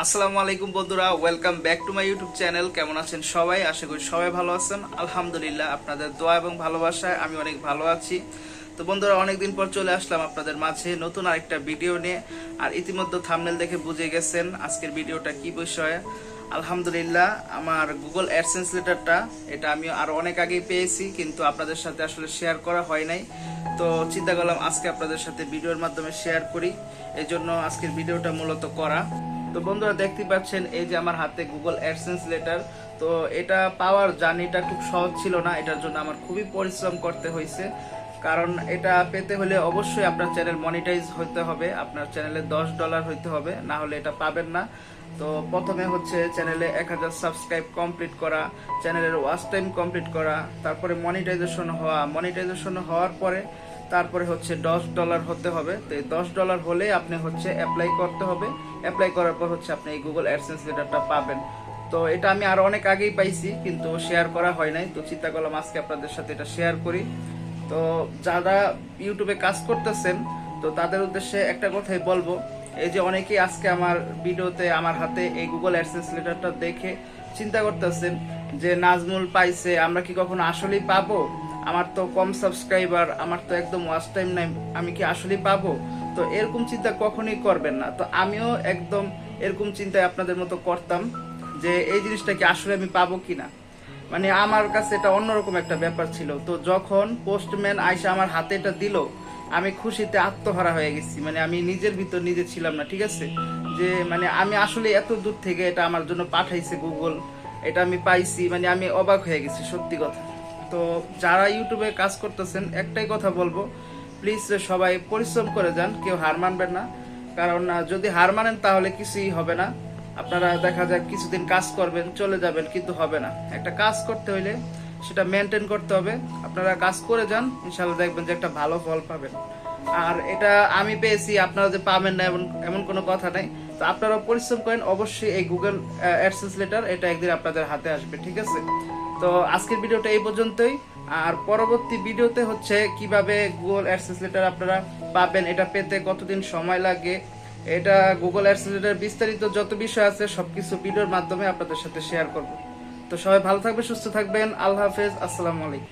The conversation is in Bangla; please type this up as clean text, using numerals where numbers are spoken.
আসসালামু আলাইকুম বন্ধুরা, welcome back to my YouTube channel. কেমন আছেন সবাই? আশা করি সবাই ভালো আছেন। আলহামদুলিল্লাহ, আপনাদের দোয়া এবং ভালোবাসায় আমি অনেক ভালো আছি। তো বন্ধুরা, অনেকদিন পর চলে আসলাম আপনাদের মাঝে নতুন আরেকটা ভিডিও নিয়ে। আর ইতিমধ্যে থাম্বনেল দেখে বুঝে গেছেন আজকের ভিডিওটা কি বিষয়ে। আলহামদুলিল্লাহ, আমার গুগল অ্যাডসেন্স লেটারটা এটা আমি আরো অনেক আগেই পেয়েছি, কিন্তু আপনাদের সাথে আসলে শেয়ার করা হয় নাই। তো চিন্তা করলাম আজকে আপনাদের সাথে ভিডিওর মাধ্যমে শেয়ার করি, এই জন্য আজকের ভিডিওটা মূলত করা। তো বন্ধুরা, দেখতে পাচ্ছেন এই যে আমার হাতে গুগল অ্যাডসেন্স লেটার। তো এটা পাওয়ার জার্নিটা খুব সহজ ছিল না, এটার জন্য আমার খুবই পরিশ্রম করতে হয়েছে। কারণ এটা পেতে হলে অবশ্যই আপনার চ্যানেল মনিটাইজ হতে হবে, আপনার চ্যানেলে $10 হইতে হবে, না হলে এটা পাবেন না। তো প্রথমে হচ্ছে চ্যানেলে 1000 সাবস্ক্রাইব কমপ্লিট করা, চ্যানেলের ওয়াচ টাইম কমপ্লিট করা, তারপরে মনিটাইজেশন হওয়ার পরে তারপরে হচ্ছে $10 হতে হবে। তো এই $10 হলে আপনি হচ্ছে অ্যাপ্লাই করতে হবে। অ্যাপ্লাই করার পর হচ্ছে আপনি এই গুগল অ্যাডসেন্স লেটারটা পাবেন। তো এটা আমি আরো অনেক আগেই পাইছি, কিন্তু শেয়ার করা হয় নাই। তো চিন্তা করলাম আজকে আপনাদের সাথে এটা শেয়ার করি। তো যারা ইউটিউবে কাজ করতেছেন, তো তাদের উদ্দেশ্যে একটা কথাই বলবো, এই যে অনেকেই আজকে আমার ভিডিওতে আমার হাতে এই গুগল অ্যাডসেন্স লেটারটা দেখে চিন্তা করতেছেন যে নাজমুল পাইছে, আমরা কি কখনো আসলেই পাবো? আমার তো কম সাবস্ক্রাইবার, আমার তো একদম ওয়াচ টাইম নাই, আমি কি আসলেই পাবো? তো এরকম চিন্তা কখনোই করবেন না। তো আমিও একদম এরকম চিন্তায় আপনাদের মতো করতাম যে এই জিনিসটা কি আসলে আমি পাবো কিনা। মানে আমার কাছে এটা অন্যরকম একটা ব্যাপার ছিল। তো যখন পোস্টম্যান আইসা আমার হাতে এটা দিল, আমি খুশিতে আত্মহারা হয়ে গেছি। মানে আমি নিজের ভিতর নিজে ছিলাম না, ঠিক আছে? যে মানে আমি আসলে এত দূর থেকে এটা আমার জন্য পাঠাইছে গুগল, এটা আমি পাইছি, মানে আমি অবাক হয়ে গেছি সত্যি কথা। তো যারা ইউটিউবে কাজ করতেছেন, একটাই কথা বলবো, প্লিজ সবাই পরিশ্রম করে যান, কেউ হার মানবেন না। কারণ যদি হার মানেন তাহলে কিছুই হবে না। আপনারা দেখা যায় কিছুদিন কাজ করবেন, চলে যাবেন, কিন্তু হবে না। একটা কাজ করতে হইলে সেটা মেনটেন করতে হবে। আপনারা কাজ করে যান, ইনশাল্লাহ দেখবেন যে একটা ভালো ফল পাবেন। আর এটা আমি পেয়েছি, আপনারা যে পাবেন না এমন এমন কোনো কথা নাই। তো আপনারা পরিশ্রম করেন, অবশ্যই এই গুগল অ্যাডসেন্স লেটার এটা একদিন আপনাদের হাতে আসবে, ঠিক আছে? তো আজকের ভিডিওটা এই পর্যন্তই। আর পরবর্তী ভিডিওতে হচ্ছে কিভাবে গুগল অ্যাডসেন্স লেটার আপনারা পাবেন, এটা পেতে কতদিন সময় লাগে, এটা গুগল অ্যাডসেন্স লেটার বিস্তারিত যত বিষয় আছে সবকিছু ভিডিওর মাধ্যমে আপনাদের সাথে শেয়ার করব। তো সবাই ভালো থাকবেন, সুস্থ থাকবেন। আল্লাহ হাফেজ, আসসালামু আলাইকুম।